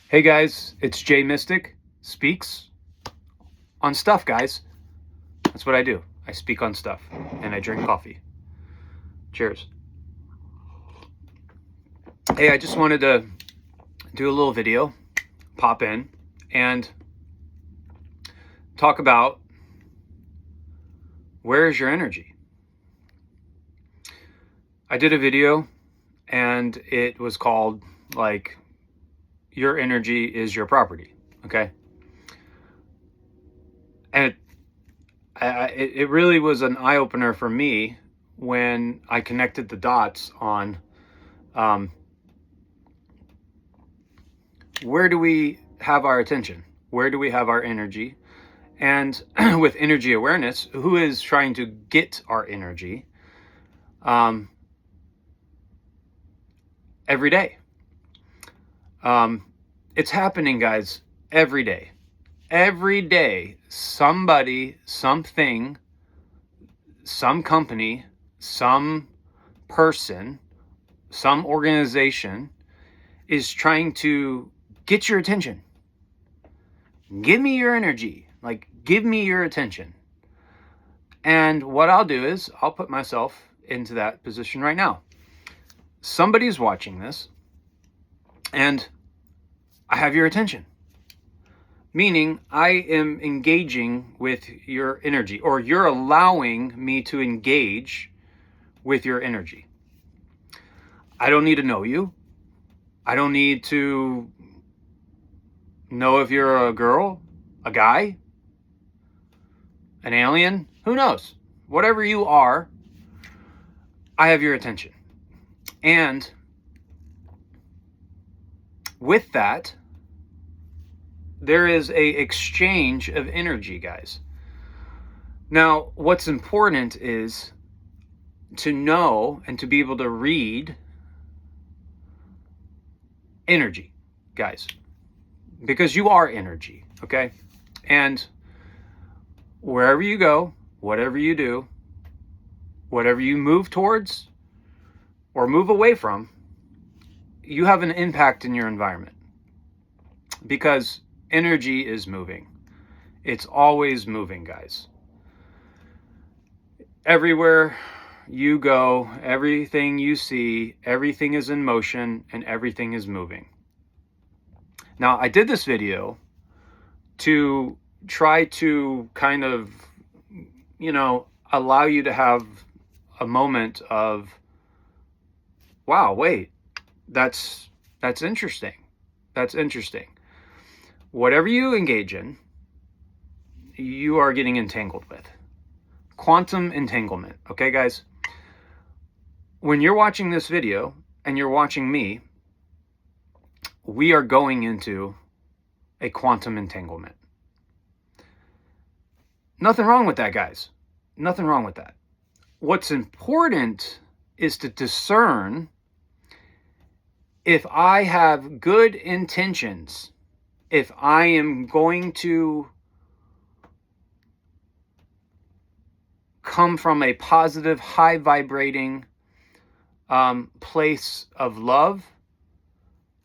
Hey guys, it's J.Mystic speaks on stuff, guys. That's what I do. I speak on stuff and I drink coffee. Cheers. Hey, I just wanted to do a little video, pop in, and talk about where is your energy? I did a video and it was called like your energy is your property, okay? And it really was an eye-opener for me when I connected the dots on where do we have our attention? Where do we have our energy? And with energy awareness, who is trying to get our energy every day? It's happening, guys, every day. Every day, somebody, something, some company, some person, some organization is trying to get your attention. Give me your energy. Like, give me your attention. And what I'll do is I'll put myself into that position right now. Somebody's watching this and I have your attention. Meaning I am engaging with your energy, or you're allowing me to engage with your energy. I don't need to know you. I don't need to know if you're a girl, a guy, an alien, who knows? Whatever you are, I have your attention. And with that, there is a exchange of energy, guys. Now, what's important is to know and to be able to read energy, guys, because you are energy, okay? And wherever you go, whatever you do, whatever you move towards or move away from, you have an impact in your environment because energy is moving. It's always moving, guys. Everywhere you go, everything you see, everything is in motion and everything is moving. Now, I did this video to try to kind of, allow you to have a moment of, wow, wait, that's interesting. That's interesting. Whatever you engage in, you are getting entangled with. Quantum entanglement. Okay, guys? When you're watching this video and you're watching me, we are going into a quantum entanglement. Nothing wrong with that, guys. Nothing wrong with that. What's important is to discern if I have good intentions, if I am going to come from a positive, high vibrating place of love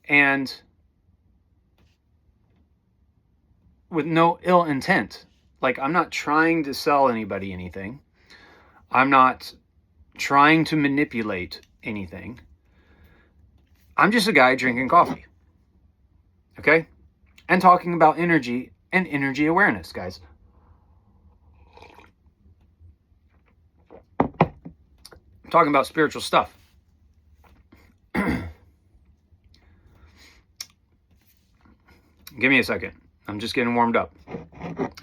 and with no ill intent. Like, I'm not trying to sell anybody anything. I'm not trying to manipulate anything. I'm just a guy drinking coffee. Okay? And talking about energy and energy awareness, guys. I'm talking about spiritual stuff. Give me a second. I'm just getting warmed up.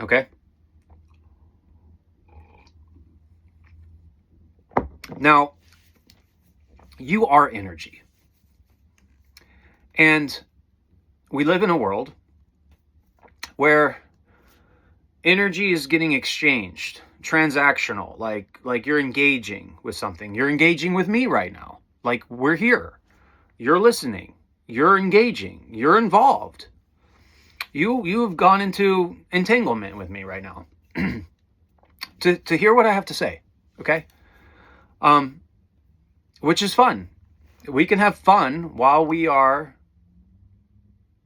Okay? Now, you are energy. And we live in a world where energy is getting exchanged, transactional, like you're engaging with something. You're engaging with me right now. Like, we're here. You're listening. You're engaging. You're involved. You have gone into entanglement with me right now to hear what I have to say, okay? Which is fun. We can have fun while we are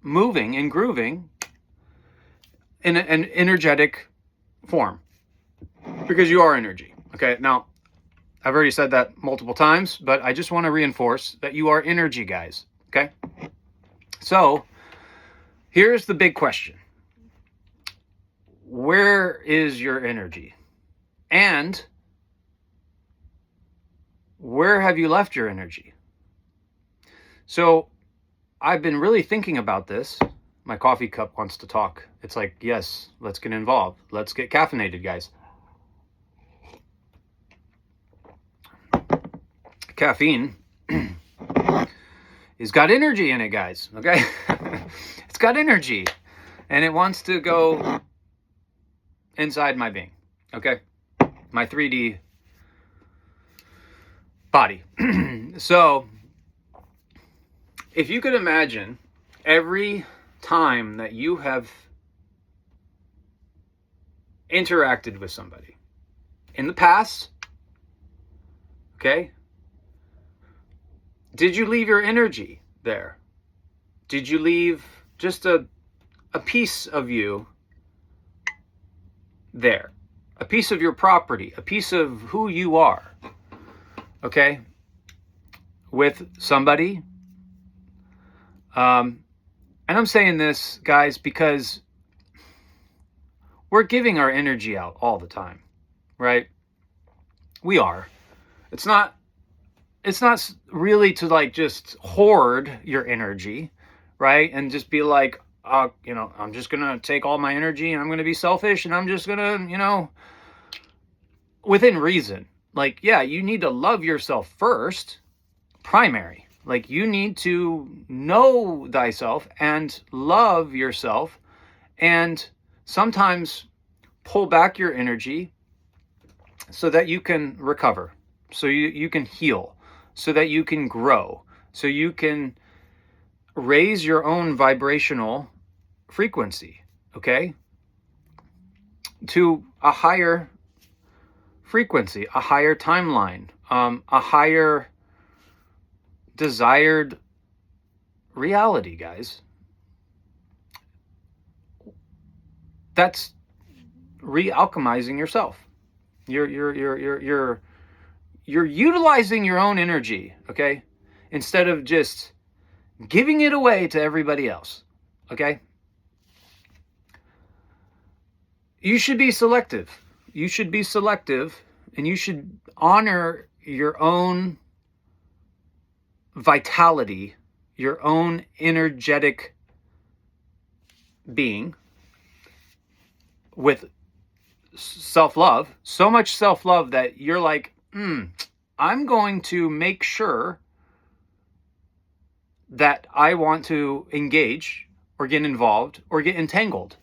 moving and grooving in an energetic form, because you are energy. Okay, now I've already said that multiple times, but I just want to reinforce that you are energy, guys. Okay, so here's the big question: where is your energy? And where have you left your energy? So I've been really thinking about this. My coffee cup wants to talk. It's like, yes, let's get involved. Let's get caffeinated, guys. Caffeine has got energy in it, guys. Okay? It's got energy. And it wants to go inside my being. Okay? My 3D body. So, if you could imagine every time that you have interacted with somebody in the past, okay, did you leave your energy there? Did you leave just a piece of you there? A piece of your property, a piece of who you are, okay, with somebody. And I'm saying this, guys, because we're giving our energy out all the time, right? We are. It's not really to like just hoard your energy, right? And just be like, I'm just going to take all my energy and I'm going to be selfish and I'm just going to, within reason. Like, yeah, you need to love yourself first, primary. Like, you need to know thyself and love yourself, and sometimes pull back your energy so that you can recover, so you can heal, so that you can grow, so you can raise your own vibrational frequency, okay, to a higher frequency, a higher timeline, a higher desired reality, guys. That's re-alchemizing yourself. You're utilizing your own energy, okay, instead of just giving it away to everybody else, okay? You should be selective. You should be selective, and you should honor your own vitality, your own energetic being with self-love, so much self-love that you're like, I'm going to make sure that I want to engage or get involved or get entangled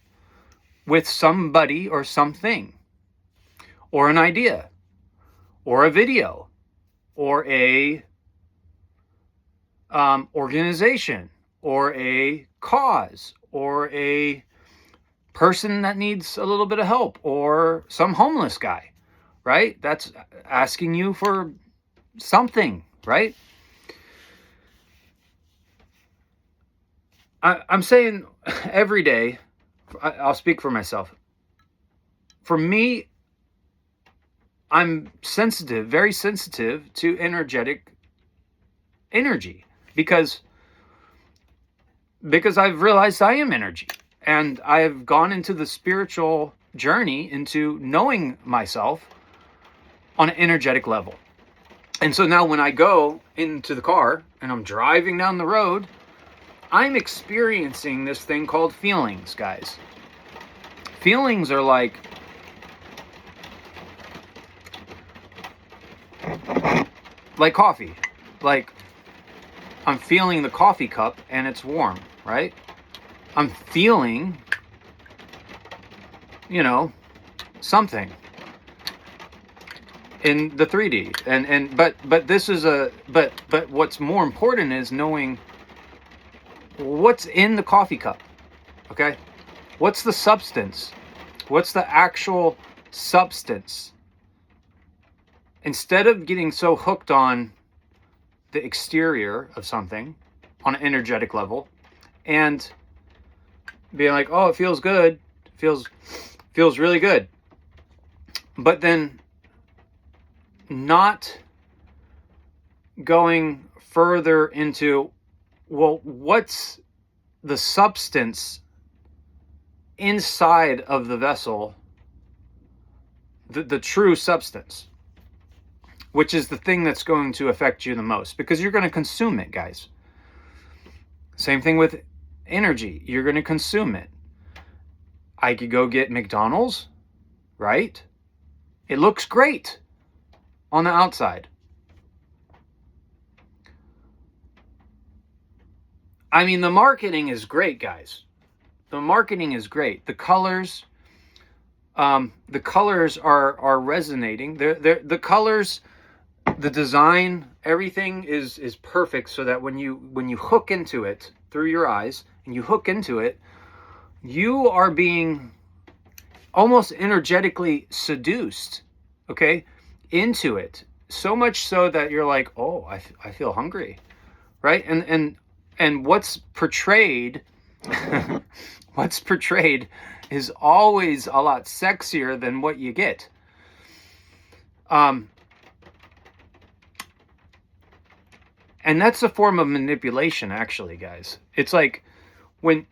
with somebody or something or an idea or a video or a organization or a cause or a person that needs a little bit of help or some homeless guy, right? That's asking you for something, right? I'm saying every day, I'll speak for myself. For me, I'm sensitive, very sensitive to energetic energy because I've realized I am energy, and I've gone into the spiritual journey into knowing myself on an energetic level. And so now when I go into the car and I'm driving down the road, I'm experiencing this thing called feelings, guys. Feelings are like coffee. Like, I'm feeling the coffee cup and it's warm, right? I'm feeling, something in the 3D. But this is but what's more important is knowing what's in the coffee cup. Okay? What's the substance? What's the actual substance? Instead of getting so hooked on the exterior of something on an energetic level and being like, oh, it feels good, feels really good, but then not going further into, well, what's the substance inside of the vessel, the true substance, which is the thing that's going to affect you the most, because you're going to consume it, guys. Same thing with energy. You're going to consume it. I could go get McDonald's, right? It looks great on the outside. I mean, the marketing is great, guys. The marketing is great. The colors are resonating. The colors, the design, everything is perfect, so that when you hook into it through your eyes and you hook into it, you are being almost energetically seduced, okay, into it. So much so that you're like, oh, I feel hungry, right? And what's portrayed, what's portrayed is always a lot sexier than what you get. And that's a form of manipulation, actually, guys. It's like, when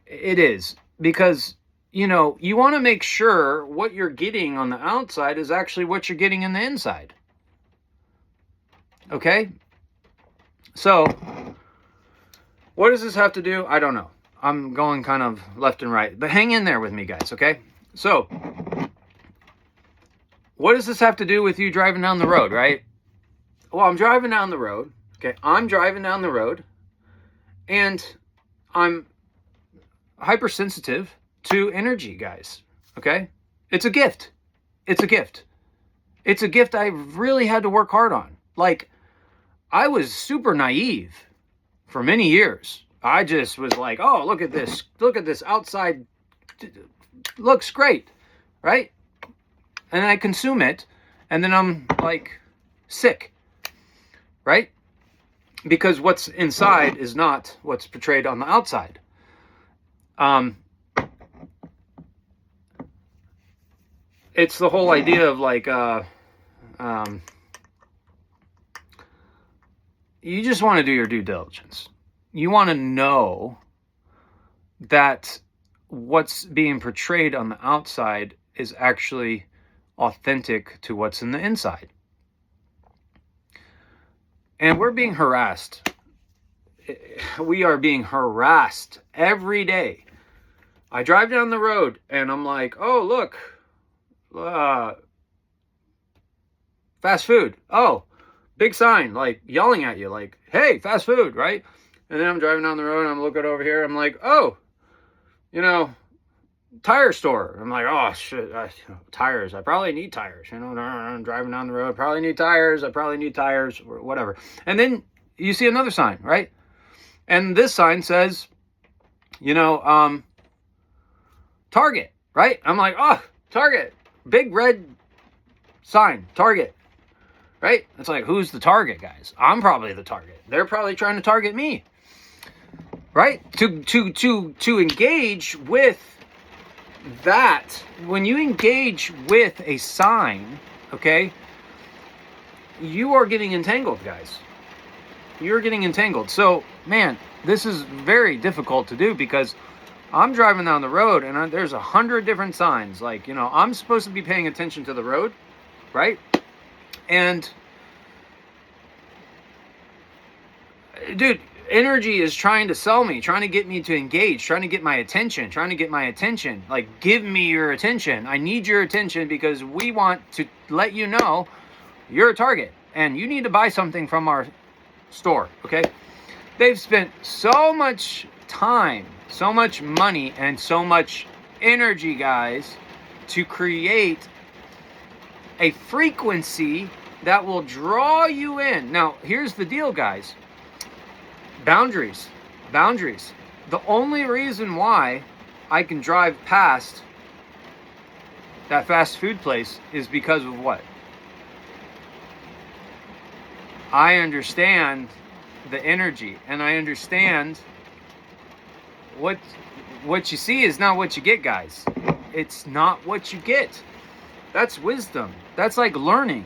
it is, because, you know, you want to make sure what you're getting on the outside is actually what you're getting in the inside. Okay? So, what does this have to do? I don't know. I'm going kind of left and right, but hang in there with me, guys, okay? So, what does this have to do with you driving down the road, right? Well, I'm driving down the road, okay? I'm driving down the road, and I'm hypersensitive to energy, guys, okay? It's a gift. It's a gift. It's a gift I really had to work hard on. Like, I was super naive for many years. I just was like, oh, look at this. Look at this outside. Looks great, right? And I consume it, and then I'm like sick, right? Because what's inside is not what's portrayed on the outside. It's the whole idea of like, you just want to do your due diligence. You want to know that what's being portrayed on the outside is actually authentic to what's in the inside. And we're being harassed. We are being harassed every day. I drive down the road and I'm like, oh, look, fast food. Oh, big sign, like yelling at you, like, hey, fast food, right? And then I'm driving down the road and I'm looking over here. I'm like, oh, you know, tire store. I'm like, oh, shit, tires. I probably need tires. You know, I'm driving down the road. Probably need tires. I probably need tires, or whatever. And then you see another sign, right? And this sign says, you know, Target, right? I'm like, oh, Target. Big red sign, Target. Right? It's like, who's the target, guys? I'm probably the target. They're probably trying to target me. Right? To engage with that, when you engage with a sign, okay, you are getting entangled, guys. You're getting entangled. So, man, this is very difficult to do, because I'm driving down the road and there's 100 different signs. Like, you know, I'm supposed to be paying attention to the road, right? And, dude, energy is trying to sell me, trying to get me to engage, trying to get my attention. Like, give me your attention. I need your attention, because we want to let you know you're a target and you need to buy something from our store, okay? They've spent so much time, so much money, and so much energy, guys, to create a frequency that will draw you in. Now, here's the deal, guys. Boundaries. The only reason why I can drive past that fast food place is because of what? I understand the energy, and I understand what you see is not what you get, guys. It's not what you get. That's wisdom. That's like learning.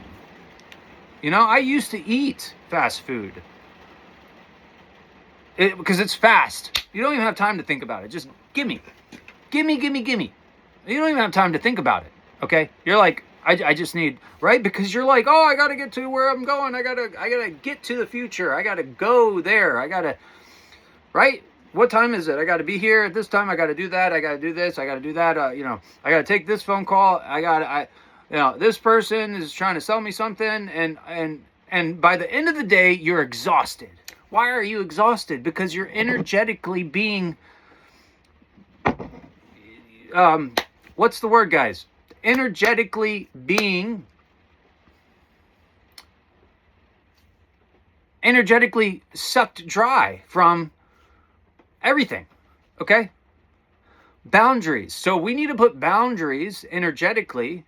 You know, I used to eat fast food because it's fast. You don't even have time to think about it. Just gimme. You don't even have time to think about it. Okay? You're like, I just need, right? Because you're like, oh, I got to get to where I'm going. I got to get to the future. I got to go there. Right? What time is it? I got to be here at this time. I got to do that. I got to do this. I got to do that. You know, I got to take this phone call. You know, this person is trying to sell me something. And by the end of the day, you're exhausted. Why are you exhausted? Because you're energetically being, what's the word, guys? Energetically sucked dry from everything. Okay? Boundaries. So we need to put boundaries energetically,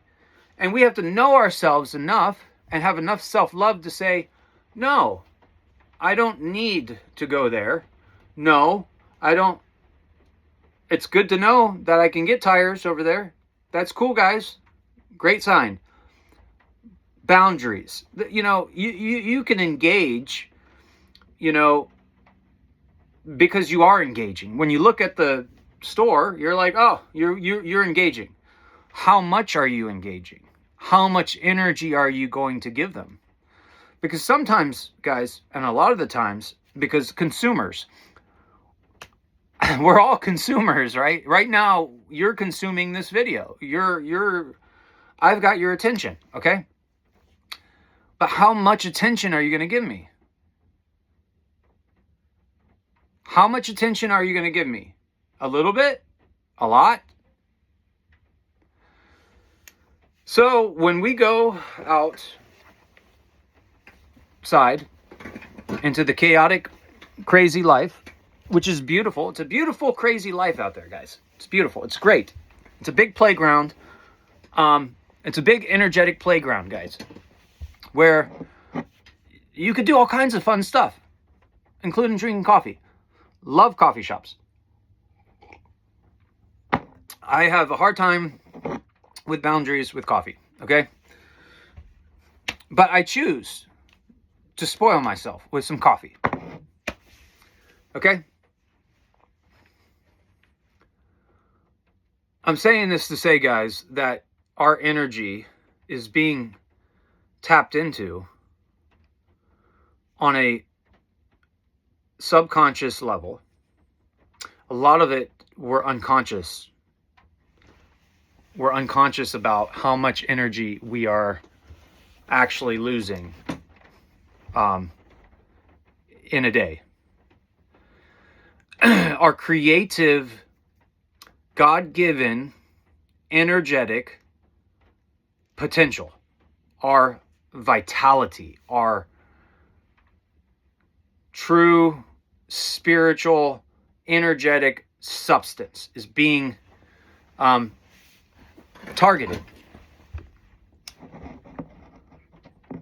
and we have to know ourselves enough and have enough self-love to say, no, I don't need to go there. No, I don't. It's good to know that I can get tires over there. That's cool, guys. Great sign. Boundaries. You know, you can engage, you know, because you are engaging. When you look at the store, you're like, oh, you're engaging. How much are you engaging? How much energy are you going to give them? Because sometimes, guys, and a lot of the times, because consumers, we're all consumers, right? Right now, you're consuming this video. I've got your attention, okay? But how much attention are you going to give me? How much attention are you going to give me? A little bit? A lot? So when we go outside into the chaotic, crazy life, which is beautiful. It's a beautiful, crazy life out there, guys. It's beautiful. It's great. It's a big playground. It's a big, energetic playground, guys, where you could do all kinds of fun stuff, including drinking coffee. Love coffee shops. I have a hard time with boundaries with coffee, okay? But I choose to spoil myself with some coffee, okay? I'm saying this to say, guys, that our energy is being tapped into on a subconscious level. A lot of it, we're unconscious. We're unconscious about how much energy we are actually losing in a day. Our creative, God-given, energetic potential, our vitality, our true spiritual, energetic substance is being targeted.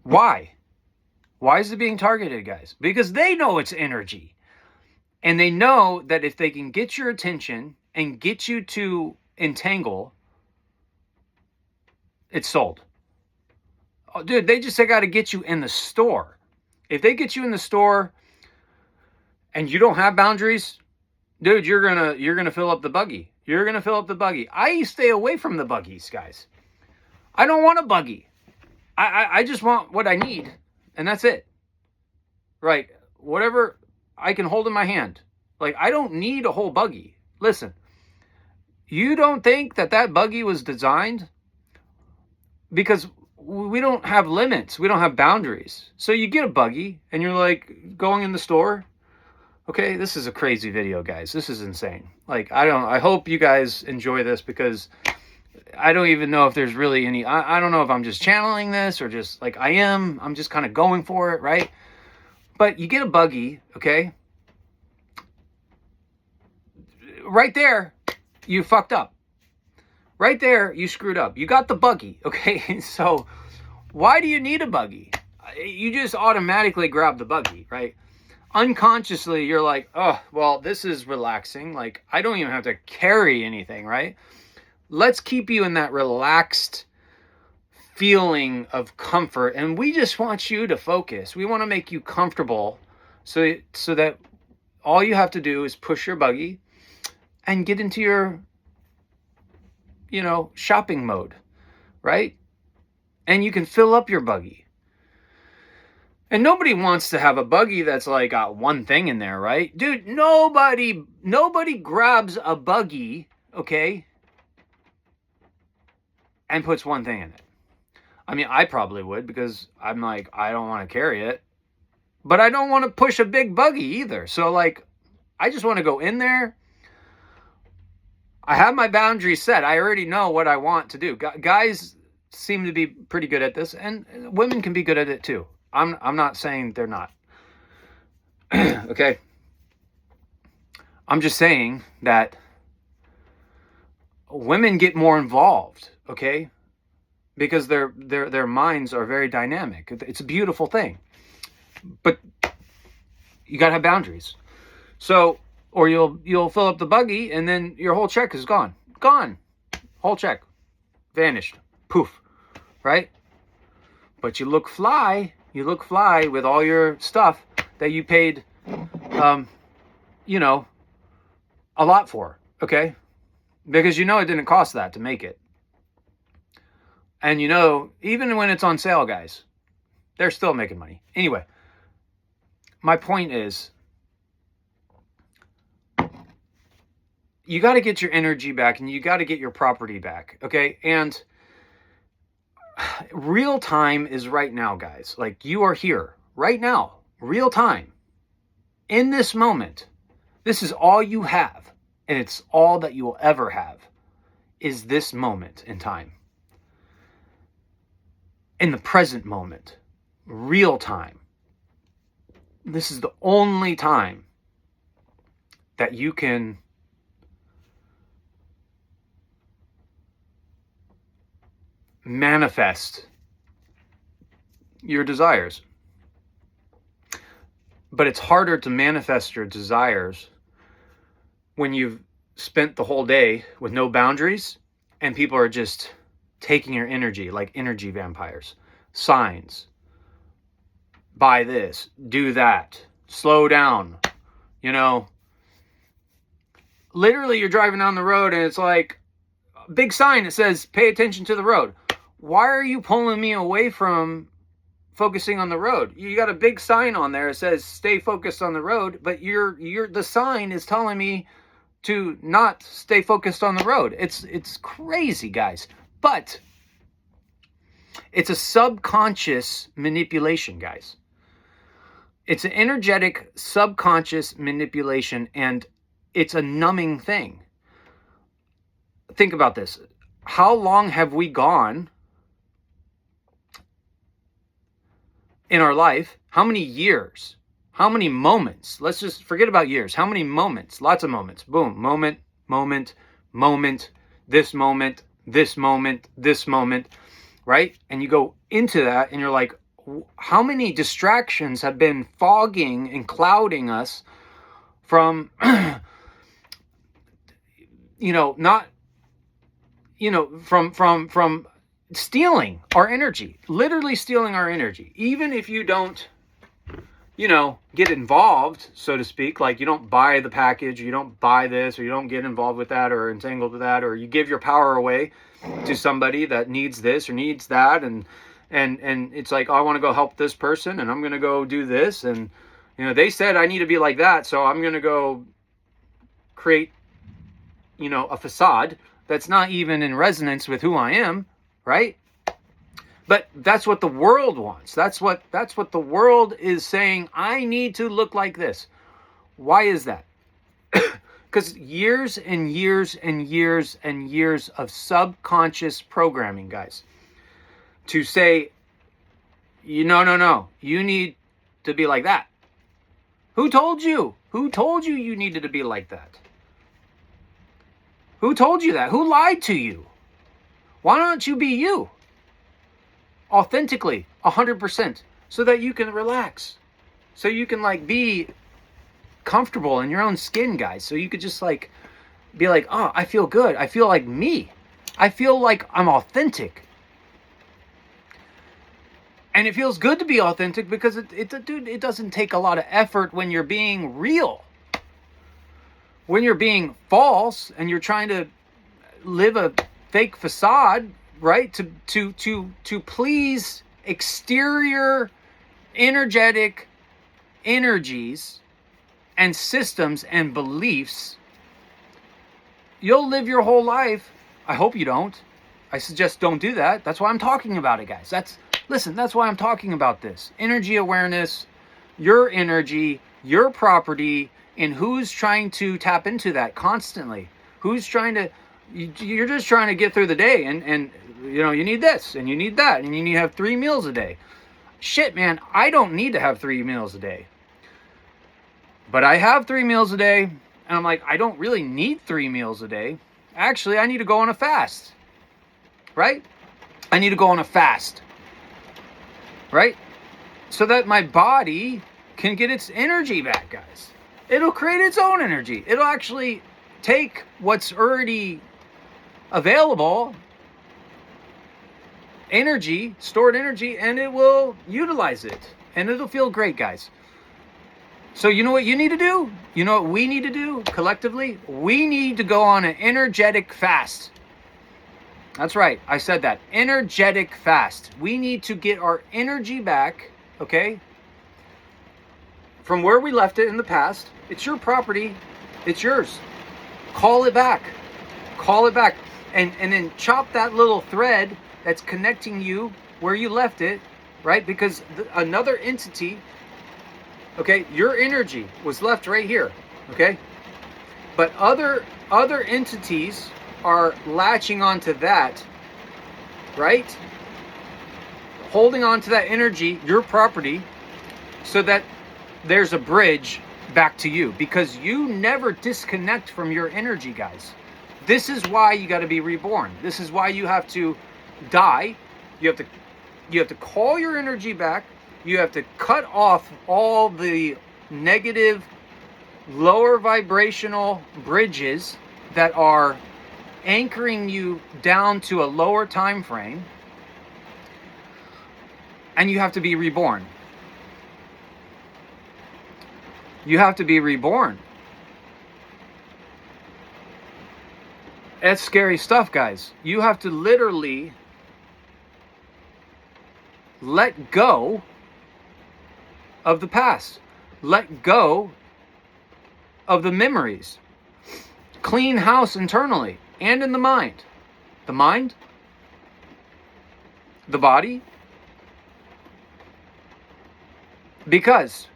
Why? Why is it being targeted, guys? Because they know it's energy. And they know that if they can get your attention and get you to entangle, it's sold. Oh, dude, they just got to get you in the store. If they get you in the store and you don't have boundaries, dude, you're gonna fill up the buggy. You're gonna fill up the buggy. I stay away from the buggies, guys. I don't want a buggy. I just want what I need, and that's it. Right? Whatever I can hold in my hand. Like, I don't need a whole buggy. Listen, you don't think that buggy was designed? Because we don't have limits. We don't have boundaries. So you get a buggy, and you're like going in the store. Okay, this is a crazy video, guys. This is insane. Like, I hope you guys enjoy this, because I don't even know if there's really any, I don't know if I'm just channeling this or just like I'm just kind of going for it, right? But you get a buggy, okay? Right there, you fucked up. Right there, you screwed up. You got the buggy, okay? So why do you need a buggy? You just automatically grab the buggy, right? Unconsciously, you're like, oh, well, this is relaxing. Like, I don't even have to carry anything, right? Let's keep you in that relaxed feeling of comfort. And we just want you to focus. We want to make you comfortable so that all you have to do is push your buggy and get into your, shopping mode, right? And you can fill up your buggy. And nobody wants to have a buggy that's like got one thing in there, right? Dude, nobody grabs a buggy, okay, and puts one thing in it. I mean, I probably would, because I'm like, I don't want to carry it, but I don't want to push a big buggy either. So like, I just want to go in there. I have my boundaries set. I already know what I want to do. Guys seem to be pretty good at this, and women can be good at it too. I'm not saying they're not. Okay. I'm just saying that women get more involved, okay? Because their minds are very dynamic. It's a beautiful thing. But you got to have boundaries. So, or you'll fill up the buggy and then your whole check is gone. Gone. Whole check. Vanished. Poof. Right? But you look fly with all your stuff that you paid, a lot for, okay? Because it didn't cost that to make it. And even when it's on sale, guys, they're still making money. Anyway, my point is, you got to get your energy back and you got to get your property back, okay? And real time is right now, guys. Like, you are here right now, real time, in this moment. This is all you have, and it's all that you will ever have, is this moment in time. In the present moment, real time. This is the only time that you can manifest your desires. But it's harder to manifest your desires when you've spent the whole day with no boundaries and people are just taking your energy, like energy vampires. Signs. Buy this, do that, slow down. Literally, you're driving down the road and it's like a big sign that says, pay attention to the road. Why are you pulling me away from focusing on the road? You got a big sign on there that says, stay focused on the road, but the sign is telling me to not stay focused on the road. It's crazy, guys. But it's a subconscious manipulation, guys. It's an energetic subconscious manipulation, and it's a numbing thing. Think about this. How long have we gone in our life? How many years? How many moments? Let's just forget about years. How many moments? Lots of moments. Boom. Moment, this moment, this moment, this moment, right? And you go into that and you're like, how many distractions have been fogging and clouding us from, from stealing our energy, literally stealing our energy. Even if you don't, get involved, so to speak, like you don't buy the package, or you don't buy this, or you don't get involved with that, or entangled with that, or you give your power away to somebody that needs this or needs that, and it's like, oh, I want to go help this person, and I'm going to go do this, and they said I need to be like that, so I'm going to go create, a facade that's not even in resonance with who I am, right? But that's what the world wants. That's what the world is saying. I need to look like this. Why is that? Because years and years and years and years of subconscious programming, guys, to say, no, you need to be like that. Who told you? Who told you you needed to be like that? Who told you that? Who lied to you? Why don't you be you? Authentically, 100%, so that you can relax, so you can like be comfortable in your own skin, guys. So you could just like be like, oh, I feel good. I feel like me. I feel like I'm authentic. And it feels good to be authentic because it doesn't take a lot of effort when you're being real. When you're being false and you're trying to live a fake facade, right? To please exterior energetic energies and systems and beliefs, you'll live your whole life. I hope you don't. I suggest don't do that. That's why I'm talking about it, guys. That's why I'm talking about this. Energy awareness, your energy, your property, and who's trying to tap into that constantly. Who's trying to, you're just trying to get through the day and you know, you need this and you need that and you need to have 3 meals a day. Shit, man, I don't need to have 3 meals a day. But I have 3 meals a day, and I'm like, I don't really need 3 meals a day. Actually, I need to go on a fast, right? I need to go on a fast, right? So that my body can get its energy back, guys. It'll create its own energy. It'll actually take what's already available, energy, stored energy, and it will utilize it. And it'll feel great, guys. So you know what you need to do? You know what we need to do collectively? We need to go on an energetic fast. That's right. I said that. Energetic fast. We need to get our energy back, okay? From where we left it in the past. It's your property. It's yours. Call it back. Call it back. And then chop that little thread that's connecting you where you left it, right? Because another entity, okay, your energy was left right here, okay? But other entities are latching onto that, right? Holding on to that energy, your property, so that there's a bridge back to you. Because you never disconnect from your energy, guys. This is why you got to be reborn. This is why you have to die. You have to call your energy back. You have to cut off all the negative, lower vibrational bridges that are anchoring you down to a lower time frame. And you have to be reborn. You have to be reborn. That's scary stuff, guys. You have to literally let go of the past. Let go of the memories. Clean house internally and in the mind. The mind, the body. Because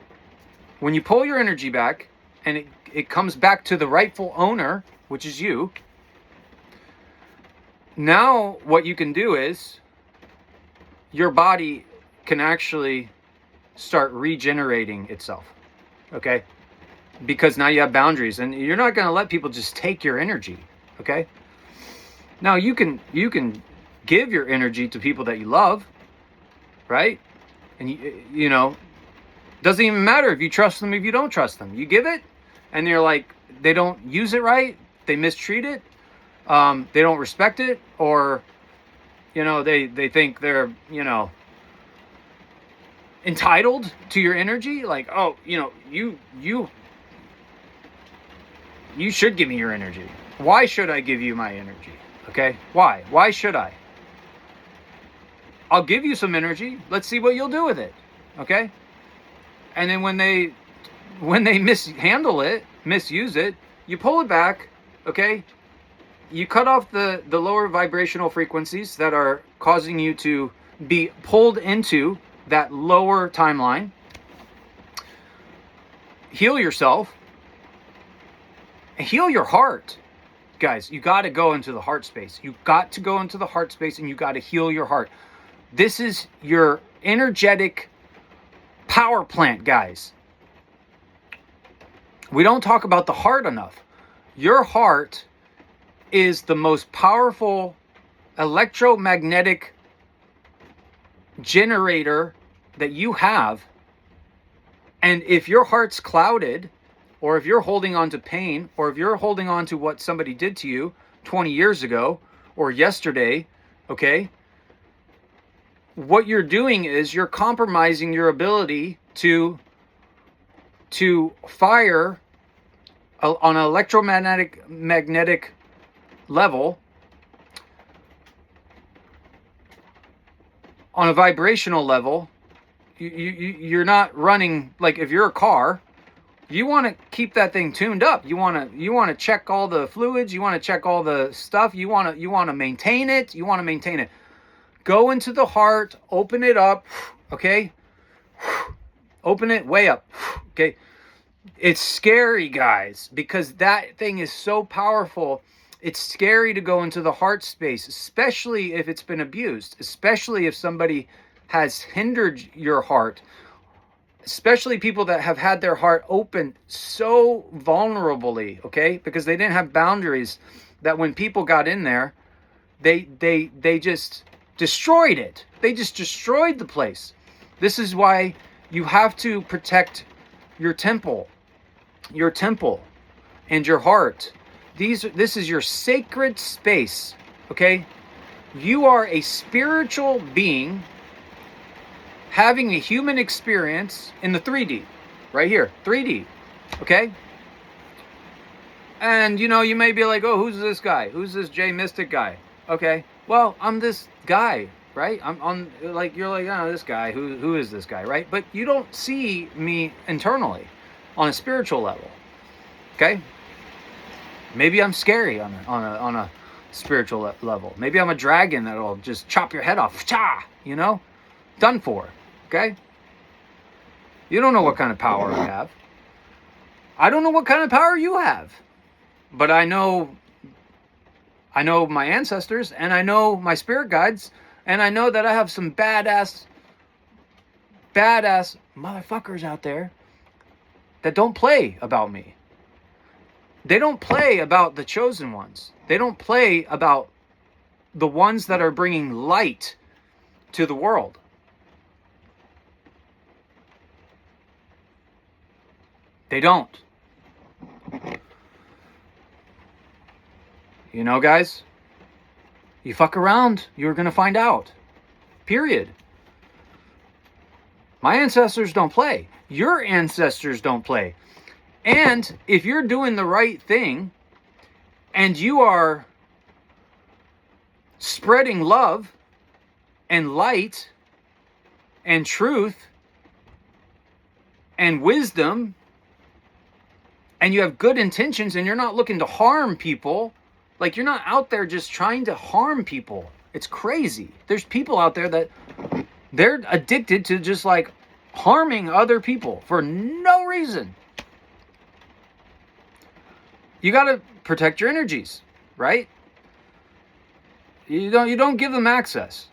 when you pull your energy back and it comes back to the rightful owner, which is you, now what you can do is your body can actually start regenerating itself, okay? Because now you have boundaries, and you're not going to let people just take your energy, okay? Now you can give your energy to people that you love, right? And you know, doesn't even matter if you trust them, if you don't trust them. You give it, and they're like, they don't use it right, they mistreat it, they don't respect it, or you know, they think they're, you know, entitled to your energy. Like, oh, you know, you should give me your energy. Why should I give you my energy? Okay? Why should I? I'll give you some energy. Let's see what you'll do with it. Okay? And then when they mishandle it, misuse it, you pull it back, okay? You cut off the lower vibrational frequencies that are causing you to be pulled into that lower timeline. Heal yourself. Heal your heart. Guys, you got to go into the heart space. You got to go into the heart space and you got to heal your heart. This is your energetic power plant, guys. We don't talk about the heart enough. Your heart is the most powerful electromagnetic generator that you have And if your heart's clouded, or if you're holding on to pain, or if you're holding on to what somebody did to you 20 years ago or yesterday, okay, what you're doing is you're compromising your ability to fire on an magnetic level, on a vibrational level. You're not running, like if you're a car, you want to keep that thing tuned up. You want to check all the fluids, you want to check all the stuff, you want to maintain it, Go into the heart, open it up, okay? Open it way up, okay? It's scary, guys, because that thing is so powerful. It's scary to go into the heart space, especially if it's been abused, especially if somebody has hindered your heart, especially people that have had their heart open so vulnerably, okay? Because they didn't have boundaries, that when people got in there, they just destroyed it. They just destroyed the place. This is why you have to protect your temple and your heart. This is your sacred space, okay? You are a spiritual being having a human experience in the 3D, right here, 3D, okay? And you may be like, oh, who's this guy? Who's this J.Mystic guy? Okay, well, I'm this guy, right? I'm on, like, you're like, oh, this guy, who is this guy, right? But you don't see me internally on a spiritual level, okay? Maybe I'm scary on a spiritual level. Maybe I'm a dragon that'll just chop your head off, done for, okay? You don't know what kind of power I have. I don't know what kind of power you have, but I know my ancestors, and I know my spirit guides, and I know that I have some badass motherfuckers out there that don't play about me. They don't play about the chosen ones. They don't play about the ones that are bringing light to the world. They don't. Guys, you fuck around, you're going to find out. Period. My ancestors don't play. Your ancestors don't play. And if you're doing the right thing and you are spreading love and light and truth and wisdom, and you have good intentions, and you're not looking to harm people, like you're not out there just trying to harm people. It's crazy. There's people out there that they're addicted to just like harming other people for no reason. You got to protect your energies, right? You don't give them access.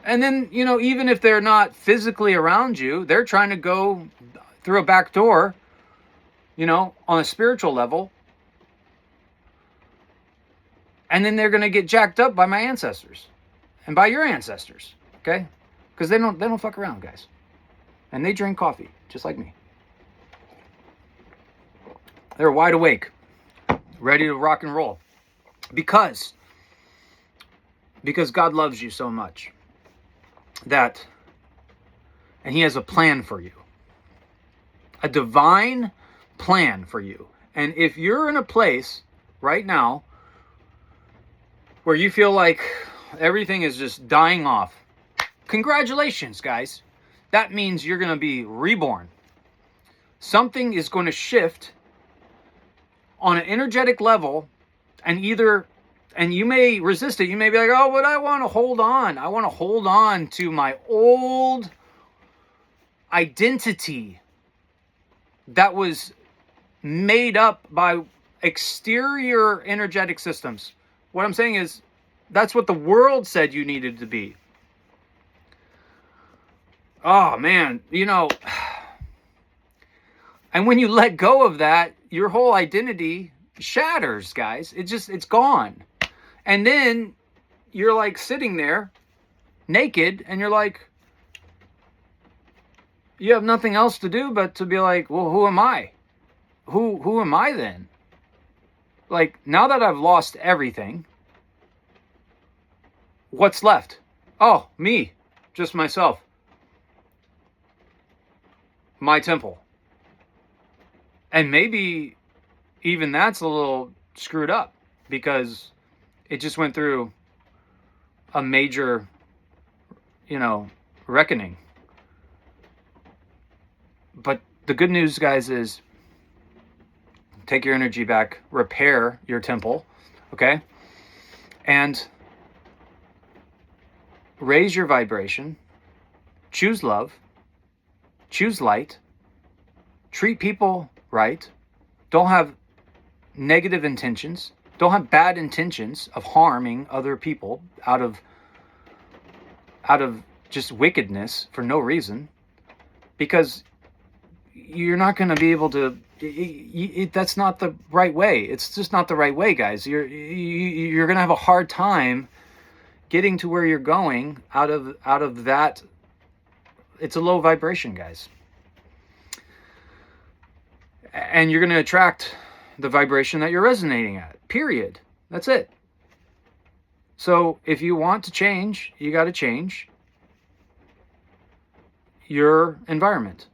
And then, even if they're not physically around you, they're trying to go through a back door, on a spiritual level. And then they're going to get jacked up by my ancestors and by your ancestors, okay? Because they don't fuck around, guys. And they drink coffee, just like me. They're wide awake, ready to rock and roll. Because God loves you so much and he has a plan for you. A divine plan for you. And if you're in a place right now where you feel like everything is just dying off, congratulations, guys. That means you're going to be reborn. Something is going to shift on an energetic level, and you may resist it. You may be like, oh, but I want to hold on. I want to hold on to my old identity that was made up by exterior energetic systems. What I'm saying is, that's what the world said you needed to be. Oh, man, and when you let go of that, your whole identity shatters, guys. It's gone. And then you're like sitting there naked, and you're like, you have nothing else to do but to be like, well, who am I? Who am I then? Like, now that I've lost everything, what's left? Oh, me, just myself, my temple. And maybe even that's a little screwed up because it just went through a major, reckoning. But the good news, guys, is take your energy back, repair your temple, okay? And raise your vibration, choose love, choose light, treat people right, don't have negative intentions, don't have bad intentions of harming other people out of just wickedness for no reason, because you're not going to be able to. That's not the right way. It's just not the right way, guys. You're going to have a hard time getting to where you're going out of that. It's a low vibration, guys, and you're going to attract the vibration that you're resonating at. Period. That's it. So if you want to change, you got to change your environment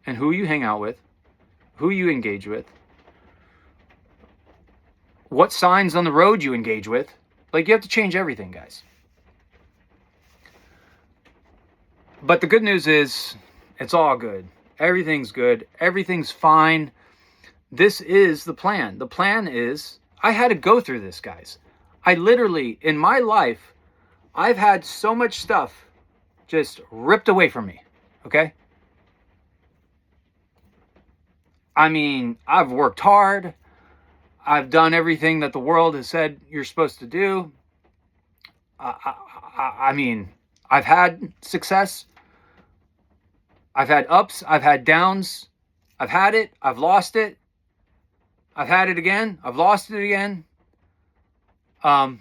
and who you hang out with, who you engage with, what signs on the road you engage with. Like, you have to change everything, guys. But the good news is it's all good. Everything's good. Everything's fine. This is the plan. The plan is, I had to go through this, guys. I literally, in my life, I've had so much stuff just ripped away from me, okay? I mean, I've worked hard. I've done everything that the world has said you're supposed to do. I mean, I've had success. I've had ups. I've had downs. I've had it. I've lost it. I've had it again. I've lost it again. But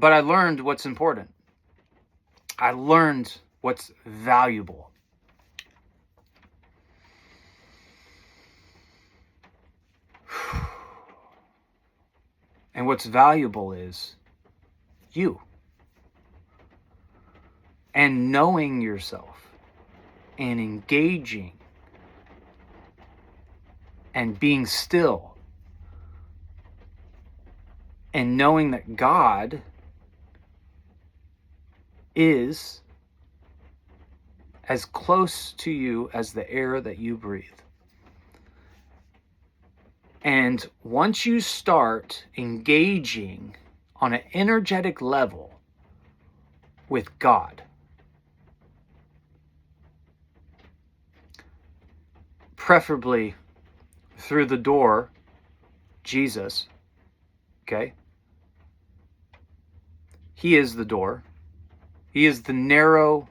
I learned what's important. I learned what's valuable. And what's valuable is you. And knowing yourself and engaging and being still and knowing that God is as close to you as the air that you breathe. And once you start engaging on an energetic level with God, preferably through the door, Jesus, okay? He is the door. He is the narrow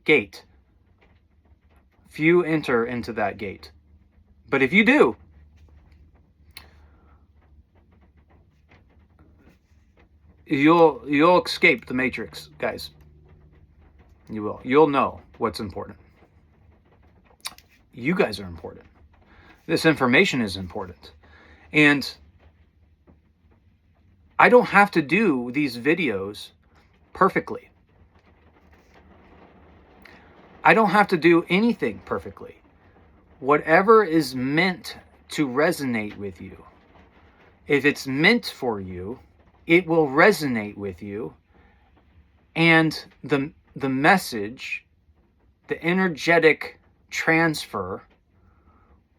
gate. Few enter into that gate. But if you do, you'll escape the matrix, guys. You will. You'll know what's important. You guys are important. This information is important. And I don't have to do these videos perfectly. I don't have to do anything perfectly. Whatever is meant to resonate with you, if it's meant for you, it will resonate with you, and the message, the energetic transfer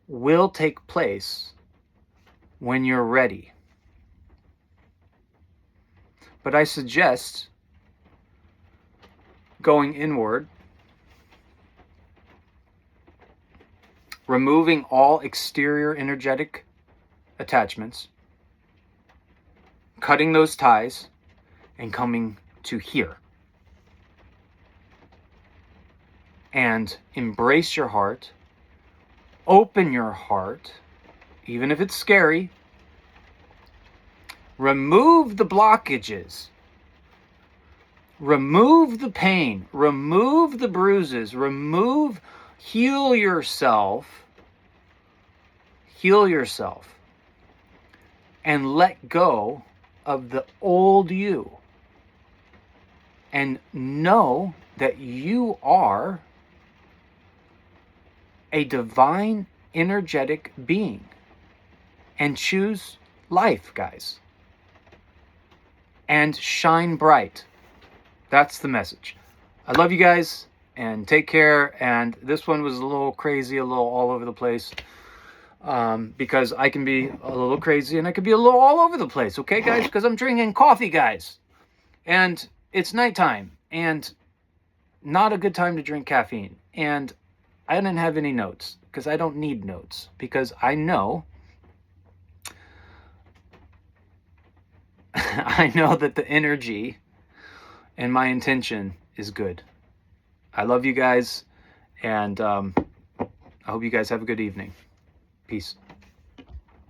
will take place when you're ready. But I suggest going inward, removing all exterior energetic attachments, cutting those ties, and coming to here. And embrace your heart, open your heart, even if it's scary. Remove the blockages. Remove the pain, remove the bruises, heal yourself, and let go of the old you. And know that you are a divine, energetic being. And choose life, guys. And shine bright. That's the message. I love you guys, and take care. And this one was a little crazy, a little all over the place, because I can be a little crazy and I can be a little all over the place, okay, guys? Because I'm drinking coffee, guys. And it's nighttime, and not a good time to drink caffeine. And I didn't have any notes, because I don't need notes, because I know I know that the energy and my intention is good. I love you guys, and I hope you guys have a good evening. Peace.